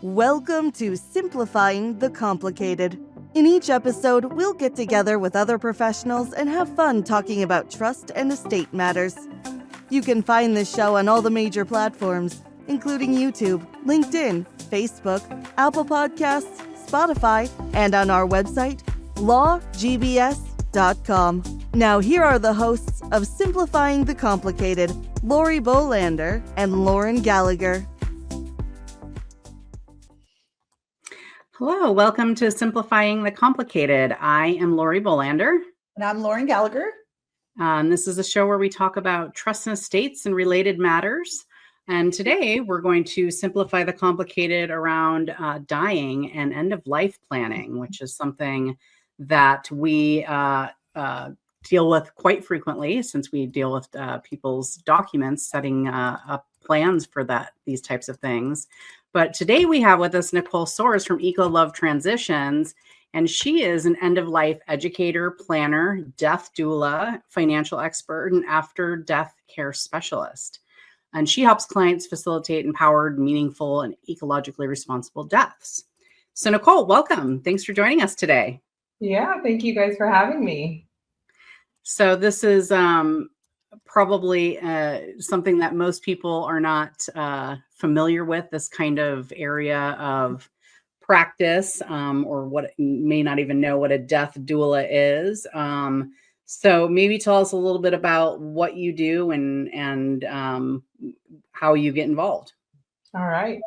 Welcome to Simplifying the Complicated. In each episode, we'll get together with other professionals and have fun talking about trust and estate matters. You can find this show on all the major platforms, including YouTube, LinkedIn, Facebook, Apple Podcasts, Spotify, and on our website, lawgbs.com. Now here are the hosts of Simplifying the Complicated, Lori Bolander and Lauren Gallagher. Hello, welcome to Simplifying the Complicated. I am Lori Bolander. And I'm Lauren Gallagher. This is a show where we talk about trust and estates and related matters. And today we're going to simplify the complicated around dying and end-of-life planning, which is something that we deal with quite frequently since we deal with people's documents, setting up plans for these types of things. But today we have with us Nicole Soares from EcoLove Transitions, and she is an end-of-life educator, planner, death doula, financial expert, and after-death care specialist. And she helps clients facilitate empowered, meaningful, and ecologically responsible deaths. So Nicole, welcome. Thanks for joining us today. Yeah, thank you guys for having me. So this is probably something that most people are not familiar with, this kind of area of practice, or what may not even know what a death doula is. So maybe tell us a little bit about what you do and how you get involved. All right.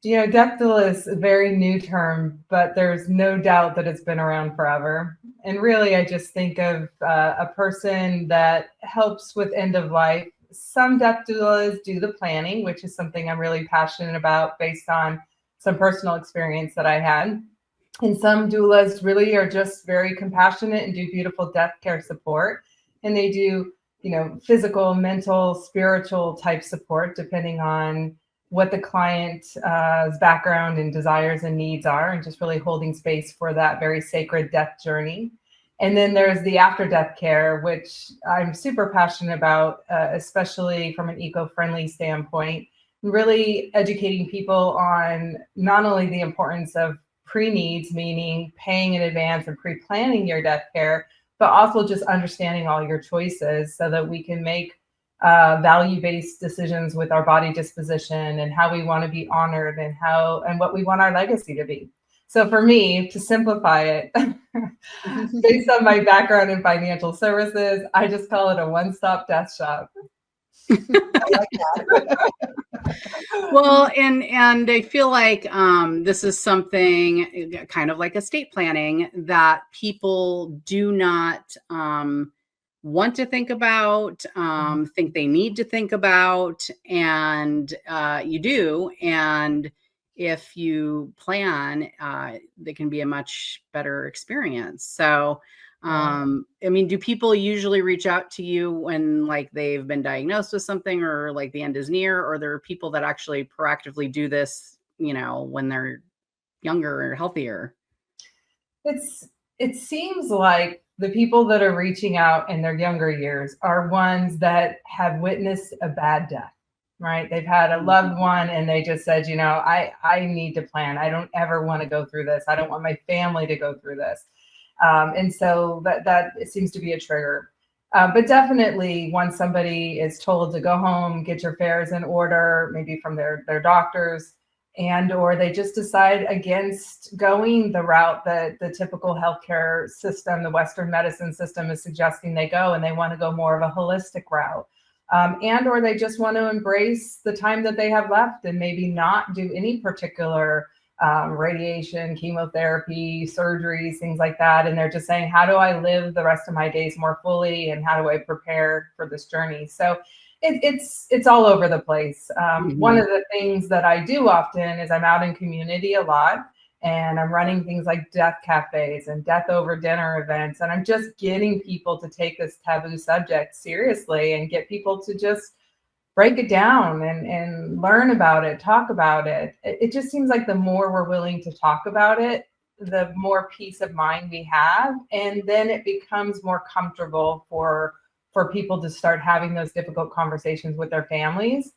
Death doula is a very new term, but there's no doubt that it's been around forever. And really, I just think of a person that helps with end of life. Some death doulas do the planning, which is something I'm really passionate about based on some personal experience that I had. And some doulas really are just very compassionate and do beautiful death care support. And they do, physical, mental, spiritual type support, depending on what the client's background and desires and needs are, and just really holding space for that very sacred death journey. And then there's the after death care, which I'm super passionate about, especially from an eco-friendly standpoint, really educating people on not only the importance of pre-needs, meaning paying in advance and pre-planning your death care, but also just understanding all your choices so that we can make value-based decisions with our body disposition and how we want to be honored and what we want our legacy to be. So for me, to simplify it, based on my background in financial services, I just call it a one-stop death shop. I like that. Well, and I feel like this is something kind of like estate planning that people do not want to think about, think they need to think about, and you do. And if you plan, they can be a much better experience. So, do people usually reach out to you when they've been diagnosed with something or the end is near, or there are people that actually proactively do this, when they're younger or healthier? It seems like the people that are reaching out in their younger years are ones that have witnessed a bad death, right? They've had a loved one and they just said, I need to plan. I don't ever want to go through this. I don't want my family to go through this. And so that it seems to be a trigger. But definitely once somebody is told to go home, get your affairs in order, maybe from their doctors, or they just decide against going the route that the typical healthcare system, the Western medicine system is suggesting they go, and they want to go more of a holistic route. Or they just want to embrace the time that they have left and maybe not do any particular radiation, chemotherapy, surgeries, things like that. And they're just saying, how do I live the rest of my days more fully? And how do I prepare for this journey? So it's all over the place. One of the things that I do often is I'm out in community a lot, and I'm running things like death cafes and death over dinner events. And I'm just getting people to take this taboo subject seriously and get people to just break it down and learn about it, talk about it. It just seems like the more we're willing to talk about it, the more peace of mind we have. And then it becomes more comfortable for people to start having those difficult conversations with their families.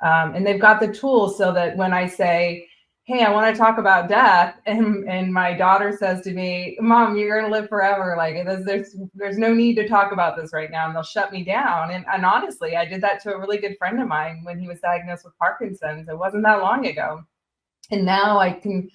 And they've got the tools so that when I say, hey, I want to talk about death. And my daughter says to me, Mom, you're going to live forever. Like there's no need to talk about this right now. And they'll shut me down. And honestly, I did that to a really good friend of mine when he was diagnosed with Parkinson's. It wasn't that long ago. And now I can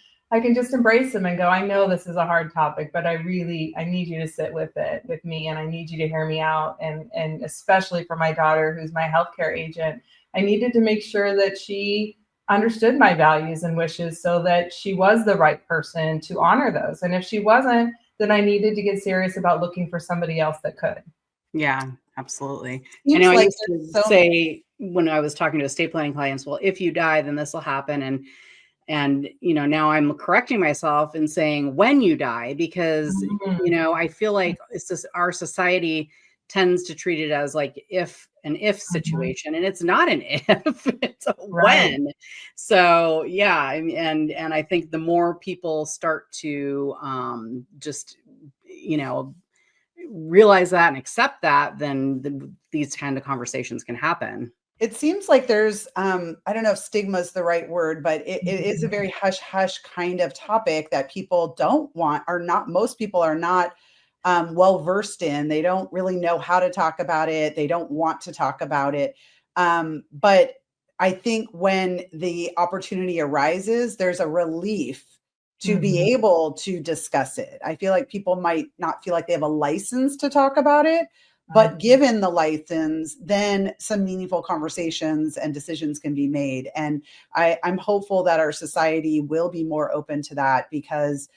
just embrace him and go, I know this is a hard topic, but I need you to sit with me. And I need you to hear me out. And especially for my daughter, who's my healthcare agent, I needed to make sure that she understood my values and wishes so that she was the right person to honor those. And if she wasn't, then I needed to get serious about looking for somebody else that could. Yeah, absolutely. Seems I know I like used to there's so say when I was talking to estate planning clients, well, if you die, then this will happen. And now I'm correcting myself and saying when you die, because I feel like it's just our society tends to treat it as like an if situation, and it's not an if, it's a Right. when. So yeah, and I think the more people start to just realize that and accept that, then these kind of conversations can happen. It seems like there's, I don't know if stigma is the right word, but it is a very hush hush kind of topic that people don't want, or not, most people are not well versed in. They don't really know how to talk about it. They don't want to talk about it. But I think when the opportunity arises, there's a relief to be able to discuss it. I feel like people might not feel like they have a license to talk about it, but given the license, then some meaningful conversations and decisions can be made. And I'm hopeful that our society will be more open to that, because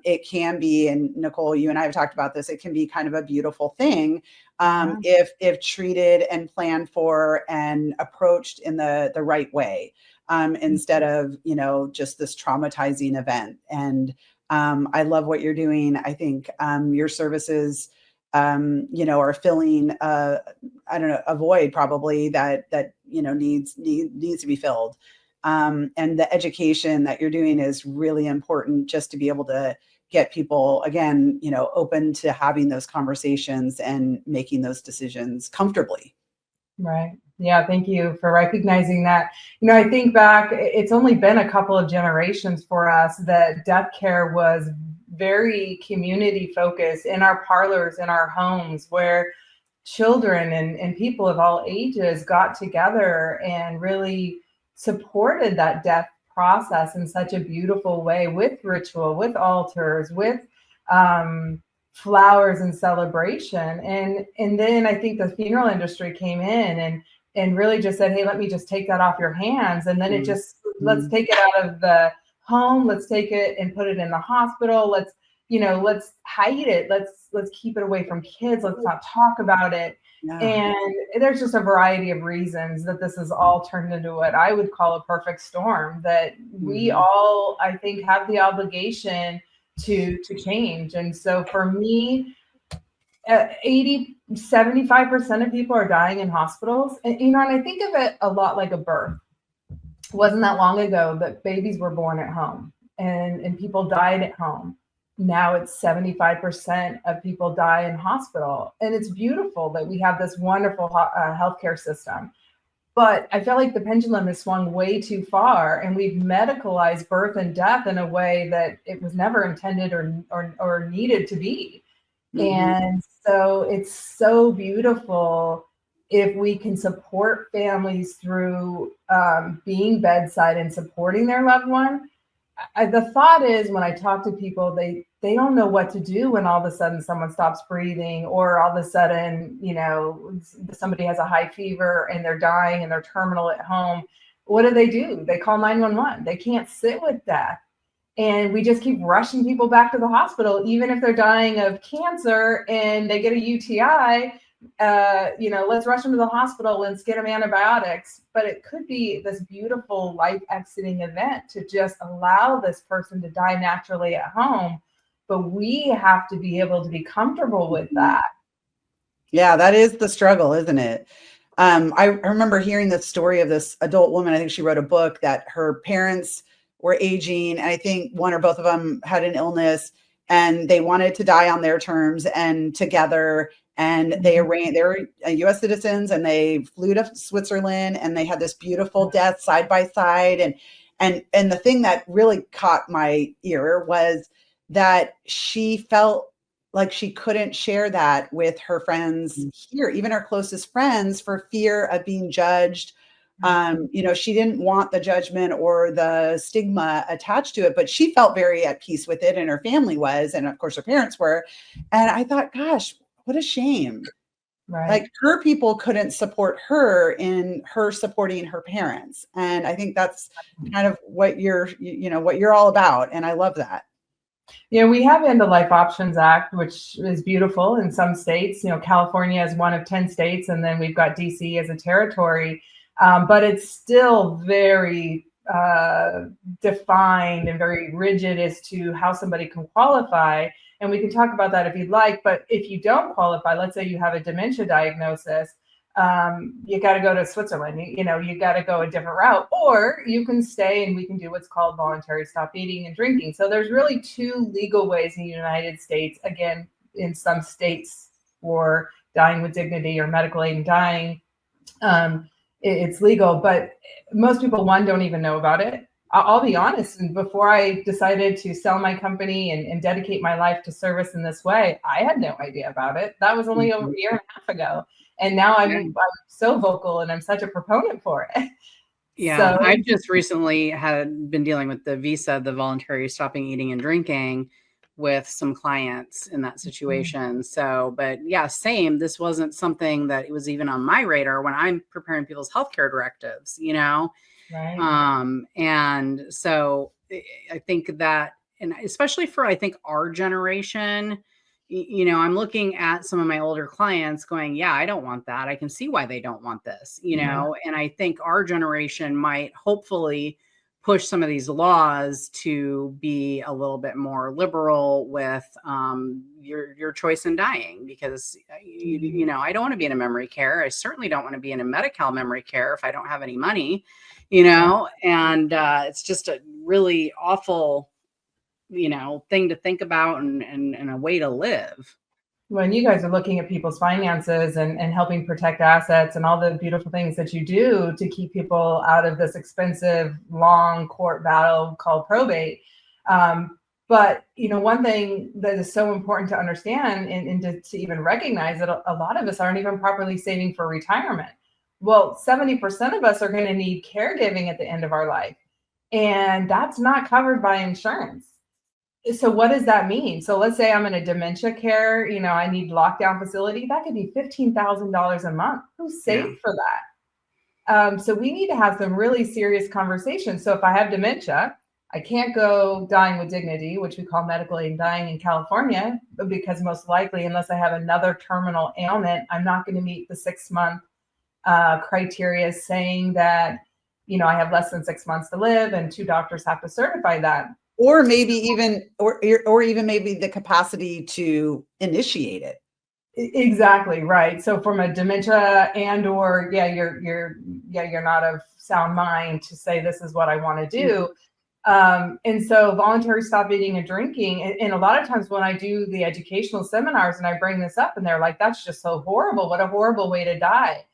it can be, and Nicole, you and I have talked about this, it can be kind of a beautiful thing if treated and planned for and approached in the right way, instead of, just this traumatizing event. And I love what you're doing. I think your services are filling I don't know, a void probably that needs to be filled. And the education that you're doing is really important, just to be able to get people again, open to having those conversations and making those decisions comfortably. Right. Yeah. Thank you for recognizing that. I think back, it's only been a couple of generations for us that death care was very community focused in our parlors, in our homes, where children and people of all ages got together and really supported that death process in such a beautiful way, with ritual, with altars, with flowers and celebration. And then I think the funeral industry came in and really just said, hey, let me just take that off your hands. And then it just, let's take it out of the home, let's take it and put it in the hospital, let's hide it, let's keep it away from kids, let's not talk about it. Yeah. And there's just a variety of reasons that this has all turned into what I would call a perfect storm, that we all, I think, have the obligation to change. And so for me, 75% of people are dying in hospitals. And I think of it a lot like a birth. It wasn't that long ago that babies were born at home and people died at home. Now it's 75% of people die in hospital. And it's beautiful that we have this wonderful healthcare system. But I feel like the pendulum has swung way too far, and we've medicalized birth and death in a way that it was never intended or needed to be. And so it's so beautiful if we can support families through being bedside and supporting their loved one. The thought is, when I talk to people, they don't know what to do when all of a sudden someone stops breathing, or all of a sudden, somebody has a high fever and they're dying and they're terminal at home. What do? They call 911. They can't sit with death. And we just keep rushing people back to the hospital, even if they're dying of cancer and they get a UTI. Let's rush them to the hospital, let's get them antibiotics. But it could be this beautiful life exiting event to just allow this person to die naturally at home. But we have to be able to be comfortable with that. Yeah, that is the struggle, isn't it? I remember hearing the story of this adult woman. I think she wrote a book that her parents were aging, and I think one or both of them had an illness, and they wanted to die on their terms and together. And they were U.S. citizens, and they flew to Switzerland, and they had this beautiful death side by side. And the thing that really caught my ear was that she felt like she couldn't share that with her friends here, even her closest friends, for fear of being judged. She didn't want the judgment or the stigma attached to it, but she felt very at peace with it, and her family was, and of course her parents were. And I thought, gosh, what a shame. Right. Like her people couldn't support her in her supporting her parents. And I think that's kind of what you're all about. And I love that. We have End of Life Options Act, which is beautiful in some states. California is one of 10 states, and then we've got DC as a territory. But it's still very defined and very rigid as to how somebody can qualify. And we can talk about that if you'd like. But if you don't qualify, let's say you have a dementia diagnosis, you got to go to Switzerland. You got to go a different route, or you can stay and we can do what's called voluntary stop eating and drinking. So there's really two legal ways in the United States. Again, in some states for dying with dignity or medical aid in dying, it's legal, but most people, don't even know about it. I'll be honest. And before I decided to sell my company and dedicate my life to service in this way, I had no idea about it. That was only a year and a half ago. And now I'm so vocal and I'm such a proponent for it. Yeah. So, I just recently had been dealing with the VISA, the voluntary stopping eating and drinking, with some clients in that situation. So, but yeah, same. This wasn't something that it was even on my radar when I'm preparing people's healthcare directives, Right. And so I think that, and especially for, I think our generation, I'm looking at some of my older clients going, yeah, I don't want that. I can see why they don't want this, and I think our generation might hopefully push some of these laws to be a little bit more liberal with your choice in dying, because I don't want to be in a memory care. I certainly don't want to be in a Medi-Cal memory care if I don't have any money, and it's just a really awful, thing to think about and a way to live. When you guys are looking at people's finances and helping protect assets and all the beautiful things that you do to keep people out of this expensive, long court battle called probate. But, one thing that is so important to understand and to even recognize that a lot of us aren't even properly saving for retirement. Well, 70% of us are going to need caregiving at the end of our life. And that's not covered by insurance. So what does that mean? So let's say I'm in a dementia care, I need lockdown facility. That could be $15,000 a month. Who's saved for that? So we need to have some really serious conversations. So if I have dementia, I can't go dying with dignity, which we call medical aid dying in California, because most likely, unless I have another terminal ailment, I'm not going to meet the 6-month criteria saying that, I have less than 6 months to live, and 2 doctors have to certify that. Or maybe even, or even maybe the capacity to initiate it. Exactly right. So from a dementia or you're not of sound mind to say this is what I want to do. And so voluntary stop eating and drinking. And a lot of times when I do the educational seminars and I bring this up and they're like, that's just so horrible. What a horrible way to die.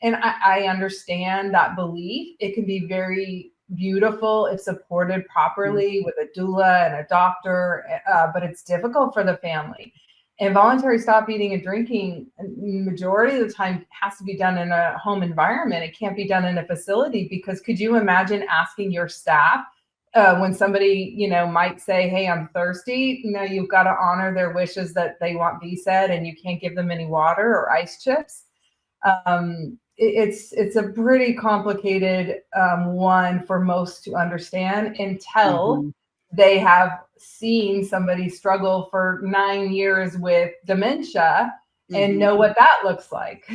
And I understand that belief. It can be very beautiful if supported properly with a doula and a doctor, but it's difficult for the family. And voluntary stop eating and drinking, majority of the time, has to be done in a home environment. It can't be done in a facility, because could you imagine asking your staff when somebody, might say, hey, I'm thirsty, you've got to honor their wishes that they want VSED and you can't give them any water or ice chips. It's a pretty complicated one for most to understand until they have seen somebody struggle for 9 years with dementia and know what that looks like.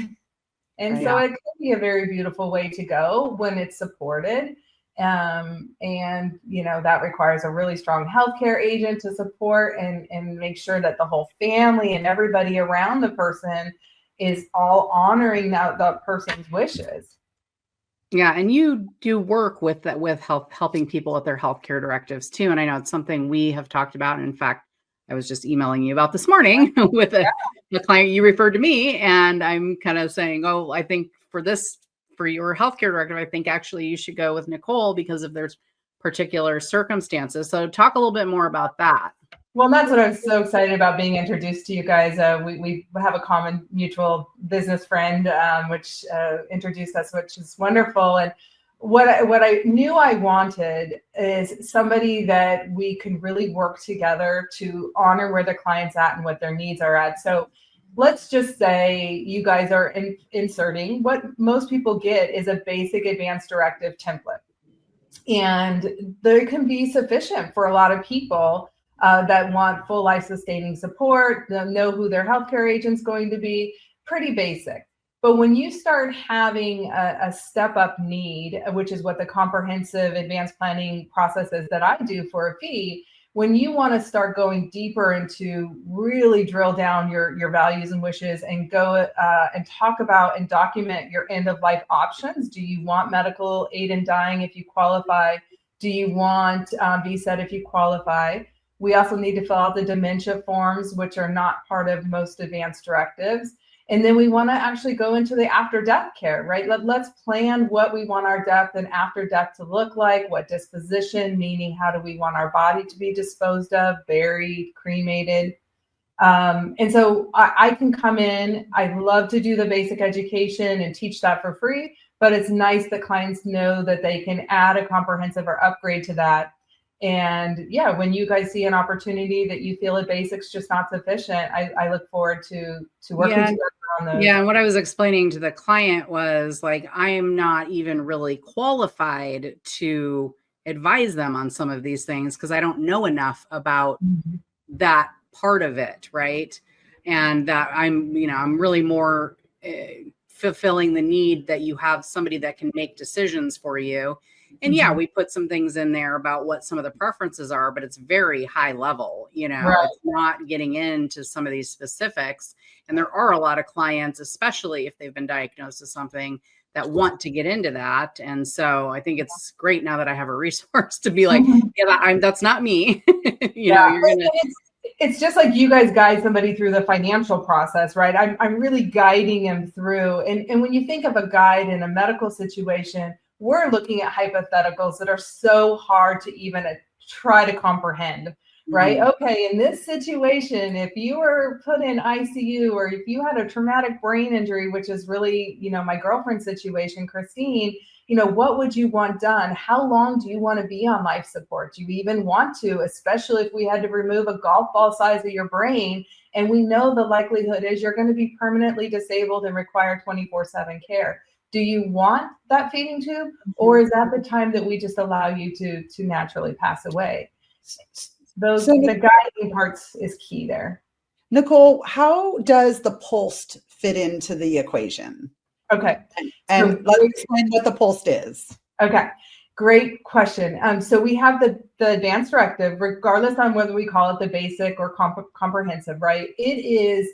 And so it can be a very beautiful way to go when it's supported. And, that requires a really strong healthcare agent to support and make sure that the whole family and everybody around the person is all honoring that person's wishes. Yeah, and you do work with that, with helping people with their healthcare directives too. And I know it's something we have talked about. And in fact, I was just emailing you about this morning with a client you referred to me, and I'm kind of saying, oh, I think for your healthcare directive, I think actually you should go with Nicole, because if there's particular circumstances. So talk a little bit more about that. Well, that's what I'm so excited about, being introduced to you guys. We have a common mutual business friend, which introduced us, which is wonderful. And what I knew I wanted is somebody that we can really work together to honor where the client's at and what their needs are at. So let's just say you guys are inserting what most people get is a basic advanced directive template. And they can be sufficient for a lot of people that want full life sustaining support, know who their healthcare agent's going to be, pretty basic. But when you start having a step up need, which is what the comprehensive advanced planning process is that I do for a fee, when you want to start going deeper into really drill down your values and wishes and go and talk about and document your end of life options. Do you want medical aid in dying if you qualify? Do you want VSED if you qualify? We also need to fill out the dementia forms, which are not part of most advanced directives. And then we want to actually go into the after death care, right? Let's plan what we want our death and after death to look like, what disposition, meaning how do we want our body to be disposed of, buried, cremated. And so I can come in, I love to do the basic education and teach that for free, but it's nice that clients know that they can add a comprehensive or upgrade to that. And yeah, when you guys see an opportunity that you feel a basic's just not sufficient, I look forward to working together on those. Yeah, and what I was explaining to the client was like, I am not even really qualified to advise them on some of these things because I don't know enough about that part of it, right? And that I'm really more fulfilling the need that you have somebody that can make decisions for you. And yeah, we put some things in there about what some of the preferences are, but it's very high level, Right. It's not getting into some of these specifics. And there are a lot of clients, especially if they've been diagnosed with something, that want to get into that. And so I think it's great now that I have a resource to be like, yeah, that's not me. It's just like you guys guide somebody through the financial process, right? I'm really guiding them through. And when you think of a guide in a medical situation, we're looking at hypotheticals that are so hard to even try to comprehend, right? Okay, in this situation, if you were put in ICU or if you had a traumatic brain injury, which is really, my girlfriend's situation, Christine, what would you want done? How long do you want to be on life support? Do you even want to, especially if we had to remove a golf ball size of your brain? And we know the likelihood is you're going to be permanently disabled and require 24/7 care. Do you want that feeding tube, or is that the time that we just allow you to naturally pass away? The guiding parts is key there. Nicole, how does the pulse fit into the equation? Okay. And let's explain what the pulse is. Okay. Great question. So we have the advanced directive, regardless on whether we call it the basic or comprehensive, right? It is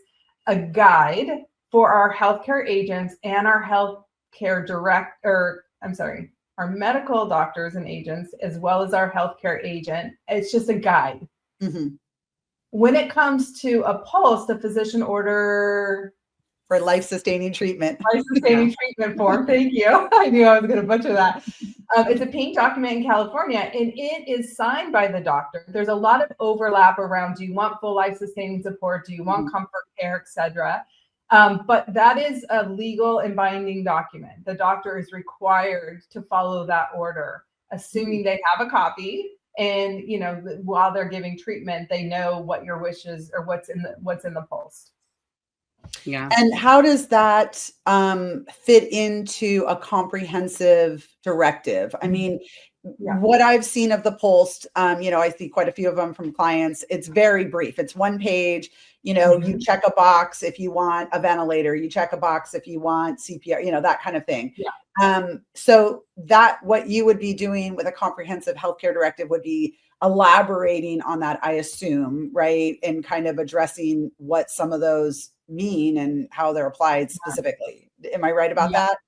a guide for our healthcare agents and our our medical doctors and agents, as well as our healthcare agent. It's just a guide. When it comes to a pulse, the physician order for life-sustaining treatment. Life-sustaining treatment form. Thank you. I knew I was going to butcher that. It's a pink document in California, and it is signed by the doctor. There's a lot of overlap around, do you want full life-sustaining support? Do you want comfort care, et cetera? But that is a legal and binding document. The doctor is required to follow that order, assuming they have a copy. And, while they're giving treatment, they know what your wishes or what's in the pulse. Yeah. And how does that fit into a comprehensive directive? I mean, what I've seen of the pulse, I see quite a few of them from clients. It's very brief. It's one page. You check a box if you want a ventilator. You check a box if you want CPR. That kind of thing. Yeah. So that what you would be doing with a comprehensive healthcare directive would be elaborating on that, I assume, right? And kind of addressing what some of those mean and how they're applied specifically. Am I right about that?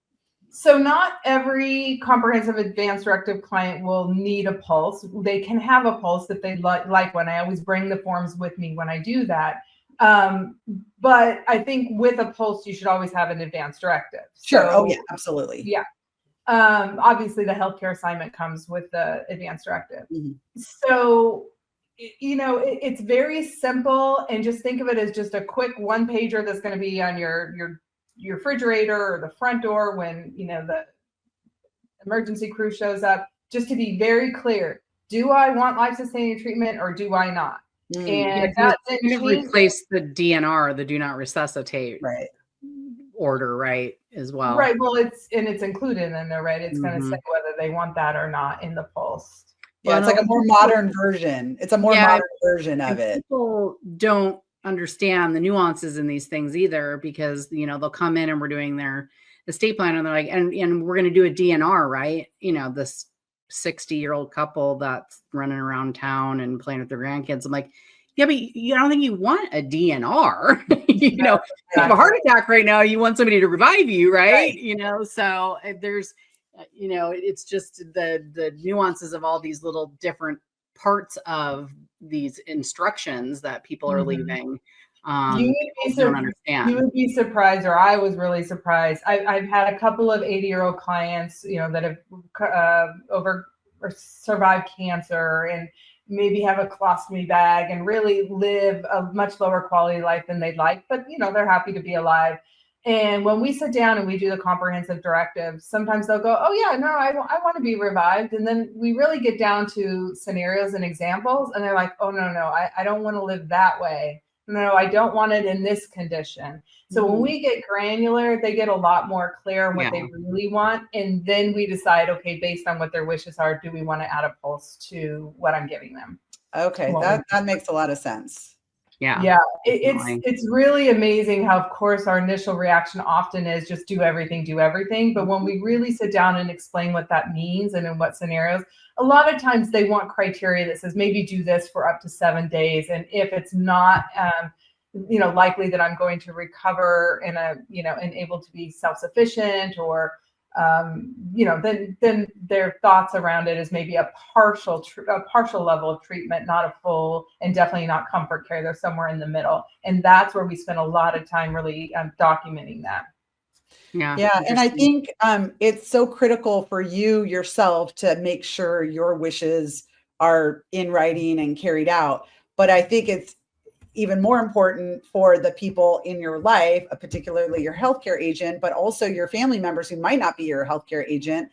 So not every comprehensive advanced directive client will need a pulse. They can have a pulse if they like one. I always bring the forms with me when I do that. But I think with a pulse, you should always have an advanced directive. Sure. Oh yeah, absolutely. Yeah. Obviously, the healthcare assignment comes with the advanced directive. So, it's very simple, and just think of it as just a quick one pager that's going to be on your refrigerator or the front door when the emergency crew shows up. Just to be very clear, do I want life-sustaining treatment or do I not? And that then replace the DNR, the do not resuscitate order, right, as well. Right. Well, it's included in there, right? It's going to say whether they want that or not in the post. Yeah, it's like a more modern version. It's a more modern version of it. People don't understand the nuances in these things either, because they'll come in and we're doing their estate plan and they're like, and we're going to do a DNR, right? This 60-year-old couple that's running around town and playing with their grandkids. I'm like, yeah, but I don't think you want a DNR. You have a heart attack right now. You want somebody to revive you, right? So there's, it's just the nuances of all these little different parts of these instructions that people are leaving. You would be surprised, or I was really surprised. I've had a couple of 80-year-old clients, that have survived cancer and maybe have a colostomy bag and really live a much lower quality life than they'd like, but they're happy to be alive. And when we sit down and we do the comprehensive directive, sometimes they'll go, oh yeah, no, I want to be revived. And then we really get down to scenarios and examples, and they're like, oh no, I don't want to live that way. No, I don't want it in this condition. So when we get granular, they get a lot more clear on what they really want. And then we decide, okay, based on what their wishes are, do we want to add a pulse to what I'm giving them? Okay, that makes a lot of sense. Yeah. It's really amazing how, of course, our initial reaction often is just do everything. But when we really sit down and explain what that means and in what scenarios, a lot of times they want criteria that says maybe do this for up to 7 days. And if it's not, likely that I'm going to recover and able to be self-sufficient, or then their thoughts around it is maybe a partial level of treatment, not a full, and definitely not comfort care. They're somewhere in the middle. And that's where we spend a lot of time really documenting that. Yeah. And I think it's so critical for you yourself to make sure your wishes are in writing and carried out. But I think it's even more important for the people in your life, particularly your healthcare agent, but also your family members who might not be your healthcare agent,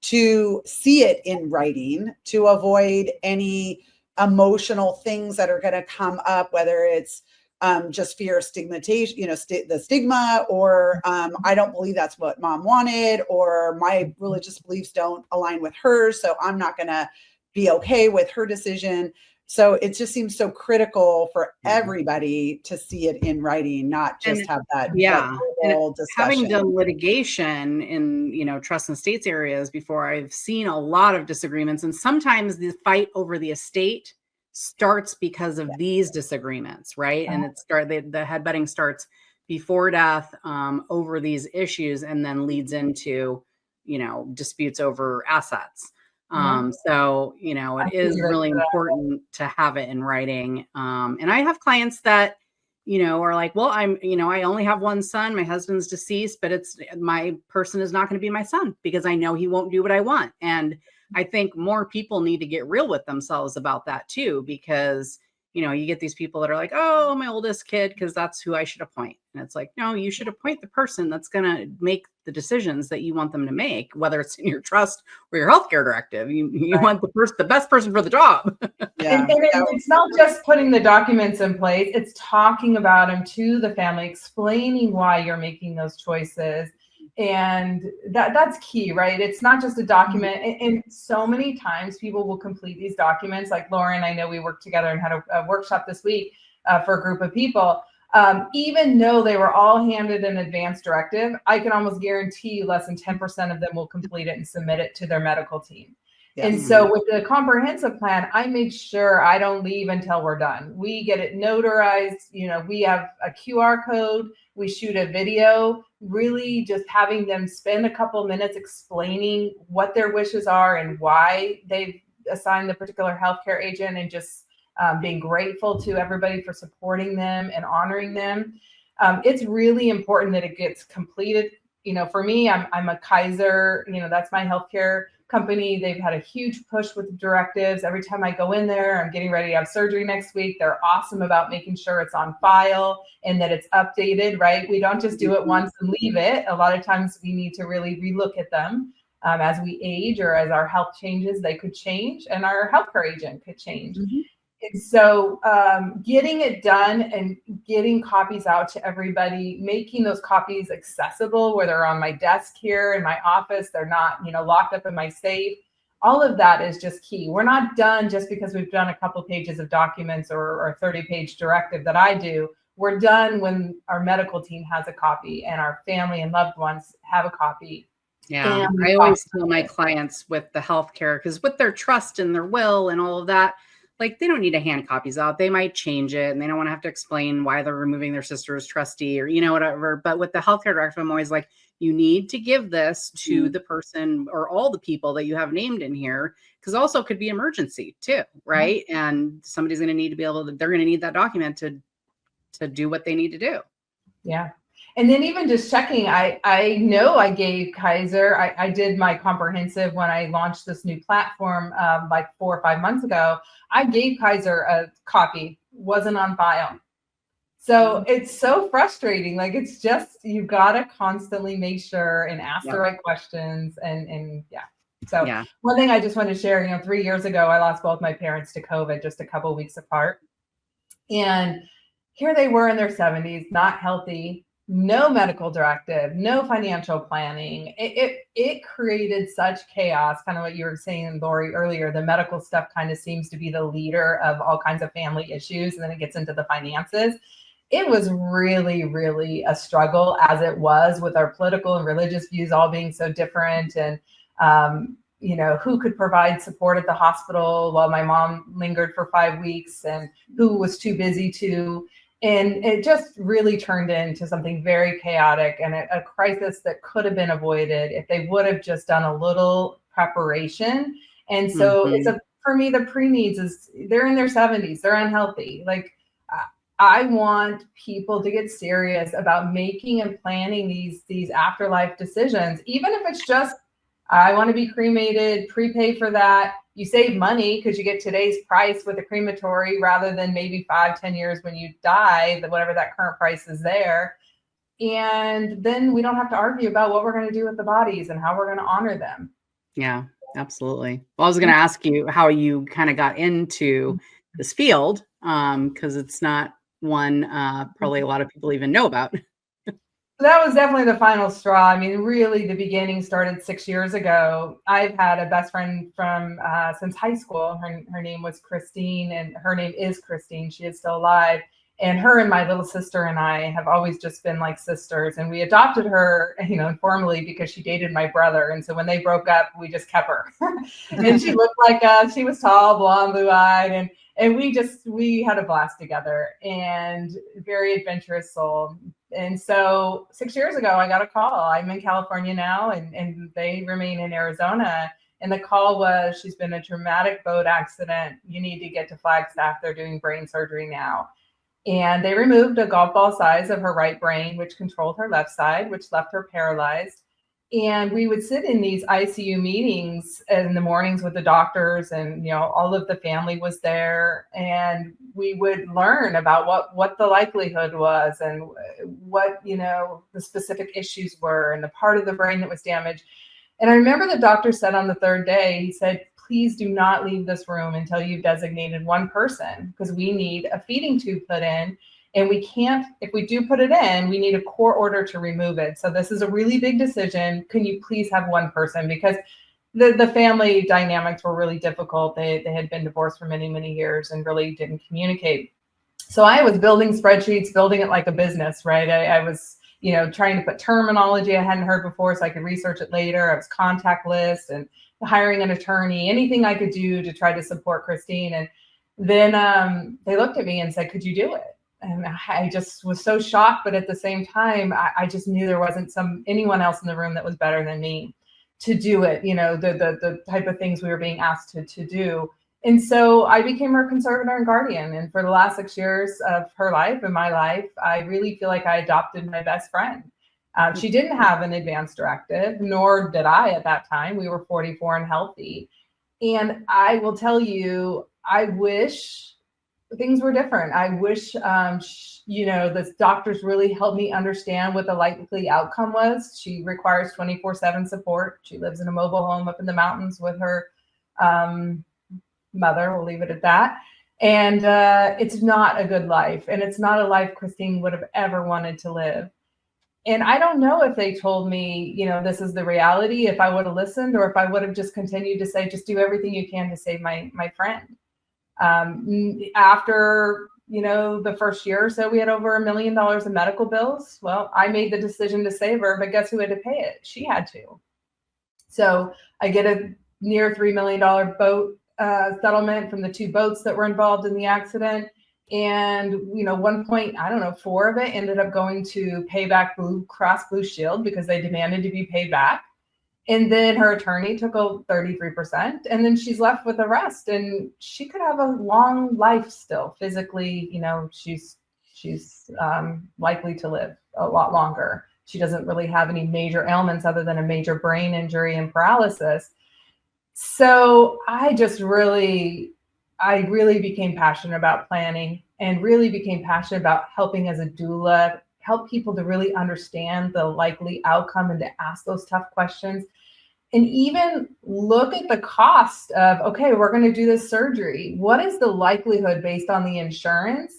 to see it in writing, to avoid any emotional things that are going to come up, whether it's just fear of stigmatization, the stigma, or I don't believe that's what mom wanted, or my religious beliefs don't align with hers, so I'm not going to be okay with her decision. So it just seems so critical for everybody to see it in writing, not just have that verbal discussion. Having done litigation in trust and estates areas before, I've seen a lot of disagreements, and sometimes the fight over the estate starts because of these disagreements, right? And the headbutting starts before death over these issues, and then leads into disputes over assets. So, it is really important to have it in writing. And I have clients that, are like, well, I only have one son, my husband's deceased, but my person is not going to be my son because I know he won't do what I want. And I think more people need to get real with themselves about that too, because, you get these people that are like, oh, my oldest kid, because that's who I should appoint. And it's like, no, you should appoint the person that's going to make the decisions that you want them to make, whether it's in your trust or your healthcare directive. You want the best person for the job. And it's not just putting the documents in place. It's talking about them to the family, explaining why you're making those choices. And that's key, right? It's not just a document. And so many times people will complete these documents. Like Lauren, I know we worked together and had a workshop this week for a group of people. Even though they were all handed an advanced directive, I can almost guarantee you less than 10% of them will complete it and submit it to their medical team. Yes. And so with the comprehensive plan, I make sure I don't leave until we're done. We get it notarized. We have a QR code. We shoot a video, really just having them spend a couple minutes explaining what their wishes are and why they've assigned the particular healthcare agent, and just being grateful to everybody for supporting them and honoring them. It's really important that it gets completed for me, I'm a Kaiser, that's my healthcare company. They've had a huge push with the directives. Every time I go in there, I'm getting ready to have surgery next week. They're awesome about making sure it's on file and that it's updated, right? We don't just do it once and leave it. A lot of times we need to really relook at them. As we age or as our health changes, they could change, and our healthcare agent could change. Mm-hmm. And so getting it done and getting copies out to everybody, making those copies accessible, where they're on my desk here in my office, they're not, locked up in my safe. All of that is just key. We're not done just because we've done a couple pages of documents or a 30-page directive that I do. We're done when our medical team has a copy and our family and loved ones have a copy. Yeah, I always tell my clients with the healthcare, because with their trust and their will and all of that, like, they don't need to hand copies out. They might change it and they don't want to have to explain why they're removing their sister as trustee or, whatever. But with the healthcare directive, I'm always like, you need to give this to the person or all the people that you have named in here, because also could be emergency too, right? Mm-hmm. And somebody's going to need to be able to, they're going to need that document to do what they need to do. Yeah. And then even just checking, I know I gave Kaiser, I did my comprehensive when I launched this new platform like 4 or 5 months ago. I gave Kaiser a copy, wasn't on file. So it's so frustrating. Like, it's just, you got to constantly make sure and ask the right questions. And yeah. So one thing I just want to share, 3 years ago, I lost both my parents to COVID, just a couple of weeks apart. And here they were in their 70s, not healthy. No medical directive, no financial planning. It created such chaos, kind of what you were saying, Lori, earlier. The medical stuff kind of seems to be the leader of all kinds of family issues, and then it gets into the finances. It was really, really a struggle, as it was, with our political and religious views all being so different. And, who could provide support at the hospital while my mom lingered for 5 weeks, and who was too busy to. And it just really turned into something very chaotic and a crisis that could have been avoided if they would have just done a little preparation. And so for me, the pre-needs is, they're in their 70s, they're unhealthy. Like, I want people to get serious about making and planning these afterlife decisions, even if it's just, I want to be cremated, prepay for that. You save money because you get today's price with a crematory rather than maybe 5-10 years when you die, whatever that current price is there. And then we don't have to argue about what we're going to do with the bodies and how we're going to honor them. Yeah, absolutely. Well, I was going to ask you how you kind of got into this field, because it's not one probably a lot of people even know about. That was definitely the final straw. I mean, really, the beginning started 6 years ago. I've had a best friend from since high school. Her name was Christine, and her name is Christine. She is still alive. And her and my little sister and I have always just been like sisters. And we adopted her, informally, because she dated my brother. And so when they broke up, we just kept her. And she looked like us. She was tall, blonde, blue-eyed, and we had a blast together, and very adventurous soul. And so 6 years ago, I got a call. I'm in California now, and they remain in Arizona. And the call was, she's been in a traumatic boat accident. You need to get to Flagstaff. They're doing brain surgery now. And they removed a golf ball size of her right brain, which controlled her left side, which left her paralyzed. And we would sit in these ICU meetings in the mornings with the doctors, and, all of the family was there. And we would learn about what the likelihood was, and what, the specific issues were, and the part of the brain that was damaged. And I remember the doctor said on the third day, he said, please do not leave this room until you've designated one person, because we need a feeding tube put in. And we can't, if we do put it in, we need a court order to remove it. So this is a really big decision. Can you please have one person? Because the family dynamics were really difficult. They had been divorced for many, many years and really didn't communicate. So I was building spreadsheets, building it like a business, right? I was, trying to put terminology I hadn't heard before so I could research it later. I was contact lists and hiring an attorney, anything I could do to try to support Christine. And then they looked at me and said, could you do it? And I just was so shocked, but at the same time, I just knew there wasn't anyone else in the room that was better than me to do it, the type of things we were being asked to do. And so I became her conservator and guardian. And for the last 6 years of her life and my life, I really feel like I adopted my best friend. She didn't have an advance directive, nor did I at that time. We were 44 and healthy. And I will tell you, I wish things were different. I wish, the doctors really helped me understand what the likely outcome was. She requires 24/7 support. She lives in a mobile home up in the mountains with her mother. We'll leave it at that. And it's not a good life. And it's not a life Christine would have ever wanted to live. And I don't know if they told me, this is the reality, if I would have listened, or if I would have just continued to say, just do everything you can to save my friend. After, the first year or so, we had over $1 million in medical bills. Well, I made the decision to save her, but guess who had to pay it? She had to. So I get a near $3 million boat settlement from the 2 boats that were involved in the accident. And, 4 of it ended up going to pay back Blue Cross Blue Shield because they demanded to be paid back. And then her attorney took a 33%, and then she's left with the rest. And she could have a long life still. Physically, she's likely to live a lot longer. She doesn't really have any major ailments other than a major brain injury and paralysis. So I really became passionate about planning, and really became passionate about helping as a doula, help people to really understand the likely outcome and to ask those tough questions. And even look at the cost of, okay, we're going to do this surgery. What is the likelihood based on the insurance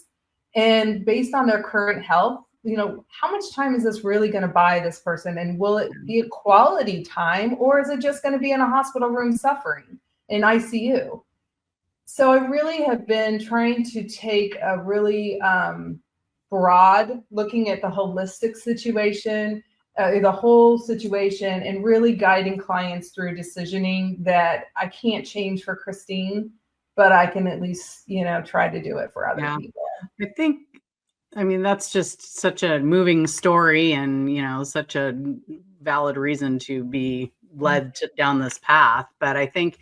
and based on their current health? How much time is this really going to buy this person? And will it be a quality time, or is it just going to be in a hospital room suffering in ICU? So I really have been trying to take a really broad, looking at the holistic situation, the whole situation, and really guiding clients through decisioning that I can't change for Christine, but I can at least, try to do it for other people. I mean, that's just such a moving story, and, such a valid reason to be led down this path. But I think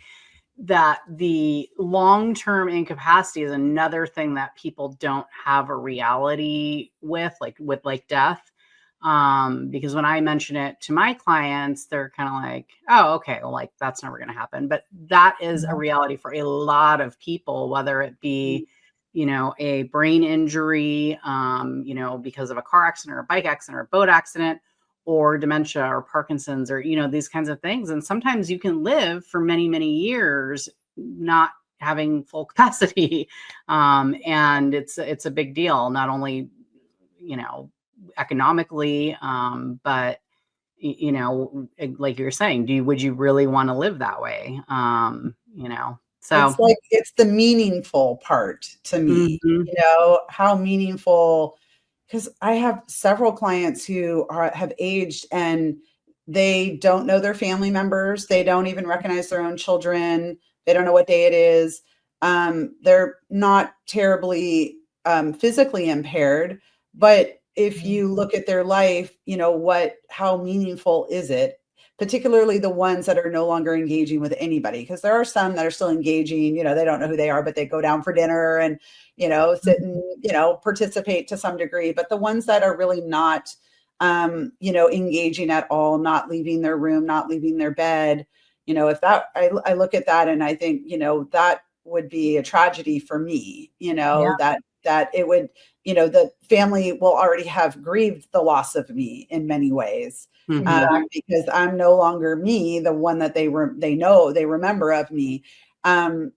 that the long-term incapacity is another thing that people don't have a reality with death. Because when I mention it to my clients, they're kind of like, oh, okay, well, that's never going to happen. But that is a reality for a lot of people, whether it be, a brain injury, because of a car accident or a bike accident or a boat accident, or dementia or Parkinson's, or, these kinds of things. And sometimes you can live for many, many years not having full capacity. And it's a big deal, not only, economically, but, like you're saying, would you really want to live that way? So it's the meaningful part to me, how meaningful. Because I have several clients who have aged and they don't know their family members. They don't even recognize their own children. They don't know what day it is. They're not terribly physically impaired. But if you look at their life, how meaningful is it? Particularly the ones that are no longer engaging with anybody, because there are some that are still engaging, they don't know who they are, but they go down for dinner and, sit and, participate to some degree. But the ones that are really not, engaging at all, not leaving their room, not leaving their bed, if that, I look at that and I think, that would be a tragedy for me, that it would, the family will already have grieved the loss of me in many ways. Because I'm no longer me, the one that they remember of me. But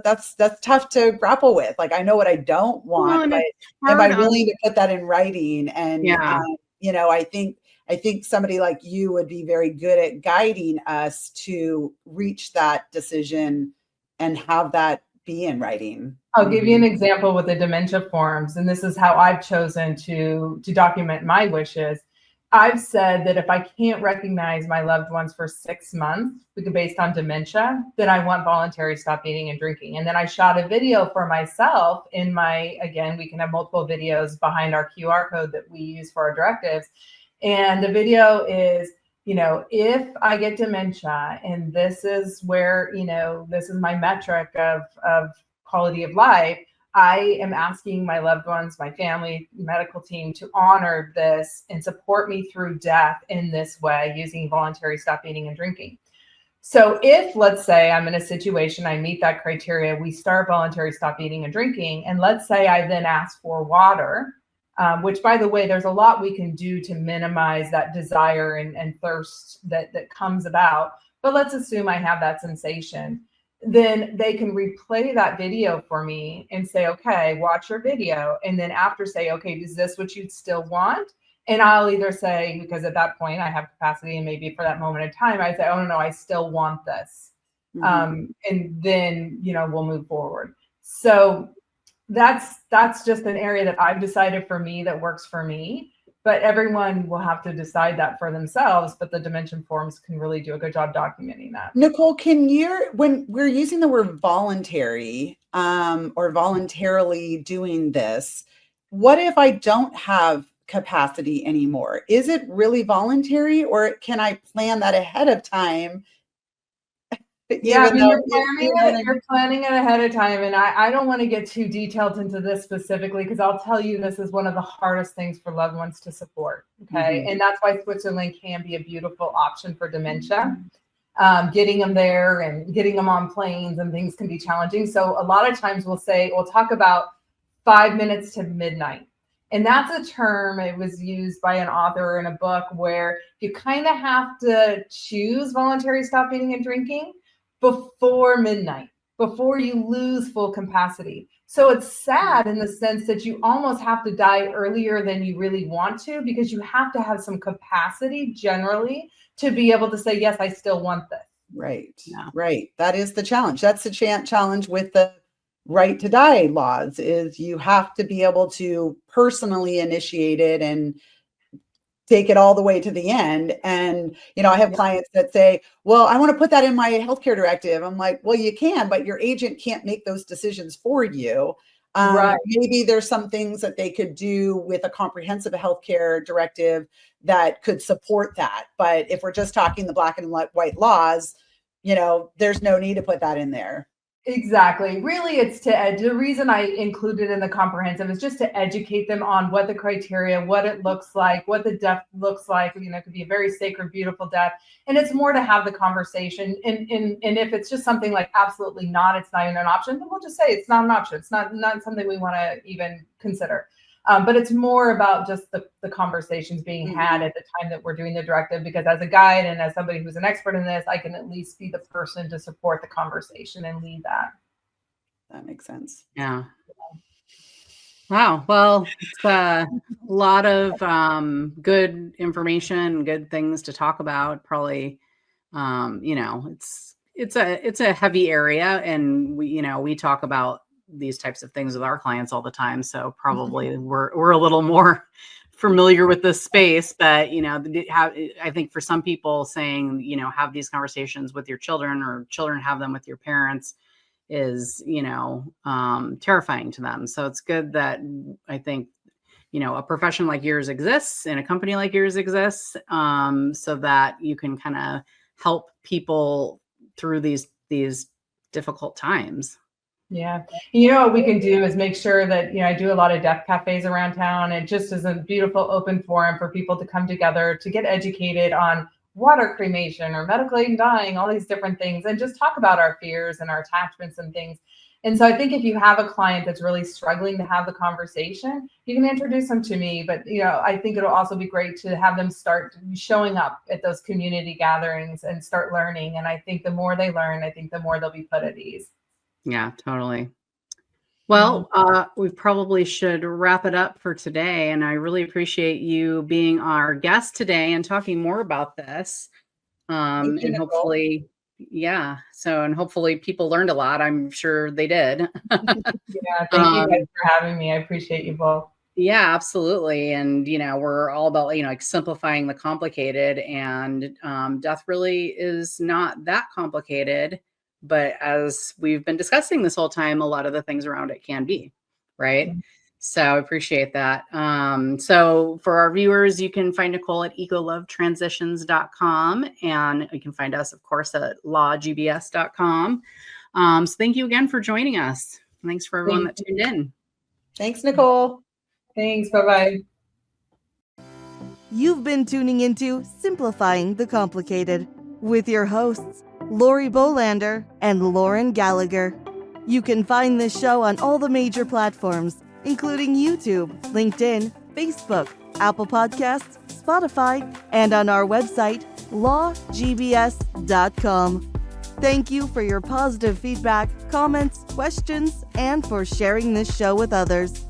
that's tough to grapple with. Like, I know what I don't want, but am I willing to put that in writing? And, I think somebody like you would be very good at guiding us to reach that decision and have that be in writing. I'll give you an example with the dementia forms. And this is how I've chosen to document my wishes. I've said that if I can't recognize my loved ones for 6 months based on dementia, then I want voluntary stop eating and drinking. And then I shot a video for myself again, we can have multiple videos behind our QR code that we use for our directives. And the video is, if I get dementia and this is where, this is my metric of quality of life, I am asking my loved ones, my family, medical team to honor this and support me through death in this way using voluntary stop eating and drinking. So if, let's say, I'm in a situation, I meet that criteria, we start voluntary stop eating and drinking, and let's say I then ask for water, which, by the way, there's a lot we can do to minimize that desire and thirst that comes about. But let's assume I have that sensation. Then they can replay that video for me and say, okay, watch your video. And then after say, okay, is this what you still want? And I'll either say, because at that point I have capacity and maybe for that moment in time, I say, oh, no, I still want this. And then, we'll move forward. So that's just an area that I've decided for me that works for me. But everyone will have to decide that for themselves. But the Dimension forums can really do a good job documenting that. Nicole, when we're using the word voluntary or voluntarily doing this, what if I don't have capacity anymore? Is it really voluntary, or can I plan that ahead of time? Yeah, you're planning it ahead of time. And I don't want to get too detailed into this specifically, because I'll tell you, this is one of the hardest things for loved ones to support. Okay. And that's why Switzerland can be a beautiful option for dementia. Getting them there and getting them on planes and things can be challenging. So a lot of times we'll talk about 5 minutes to midnight. And that's a term, it was used by an author in a book where you kind of have to choose voluntary stop eating and drinking before midnight, before you lose full capacity. So it's sad in the sense that you almost have to die earlier than you really want to, because you have to have some capacity generally to be able to say, yes, I still want this. Right. Yeah. Right. That is the challenge. That's the challenge with the right to die laws, is you have to be able to personally initiate it and take it all the way to the end. And, I have clients that say, well, I want to put that in my healthcare directive. I'm like, well, you can, but your agent can't make those decisions for you. Right. Maybe there's some things that they could do with a comprehensive healthcare directive that could support that. But if we're just talking the black and white laws, there's no need to put that in there. Exactly. Really, it's the reason I included in the comprehensive is just to educate them on what the criteria, what it looks like, what the death looks like. It could be a very sacred, beautiful death. And it's more to have the conversation. And if it's just something like absolutely not, it's not even an option, then we'll just say it's not an option. It's not something we want to even consider. But it's more about just the conversations being had at the time that we're doing the directive, because as a guide and as somebody who's an expert in this, I can at least be the person to support the conversation and lead that. That makes sense. Yeah. Wow. Well, it's a lot of good information, good things to talk about. Probably, it's a heavy area, and we talk about these types of things with our clients all the time. So probably we're a little more familiar with this space, but I think for some people saying, have these conversations with your children, or children have them with your parents, is, terrifying to them. So it's good that I think, a profession like yours exists and a company like yours exists, so that you can kind of help people through these difficult times. Yeah. What we can do is make sure that, I do a lot of death cafes around town. It just is a beautiful open forum for people to come together to get educated on water cremation or medical aid in dying, all these different things, and just talk about our fears and our attachments and things. And so I think if you have a client that's really struggling to have the conversation, you can introduce them to me. But, I think it'll also be great to have them start showing up at those community gatherings and start learning. And I think the more they learn, I think the more they'll be put at ease. Yeah, totally. Well, we probably should wrap it up for today. And I really appreciate you being our guest today and talking more about this. And hopefully, and hopefully people learned a lot. I'm sure they did. Yeah, thank you guys for having me. I appreciate you both. Yeah, absolutely. And, we're all about, simplifying the complicated, and death really is not that complicated. But as we've been discussing this whole time, a lot of the things around it can be, right? Mm-hmm. So I appreciate that. So for our viewers, you can find Nicole at EcoLoveTransitions.com, and you can find us, of course, at lawgbs.com. So thank you again for joining us. Thanks for everyone that tuned in. Thanks, Nicole. Thanks. Bye-bye. You've been tuning into Simplifying the Complicated with your hosts, Lori Bolander and Lauren Gallagher. You can find this show on all the major platforms, including YouTube, LinkedIn, Facebook, Apple Podcasts, Spotify, and on our website, lawgbs.com. Thank you for your positive feedback, comments, questions, and for sharing this show with others.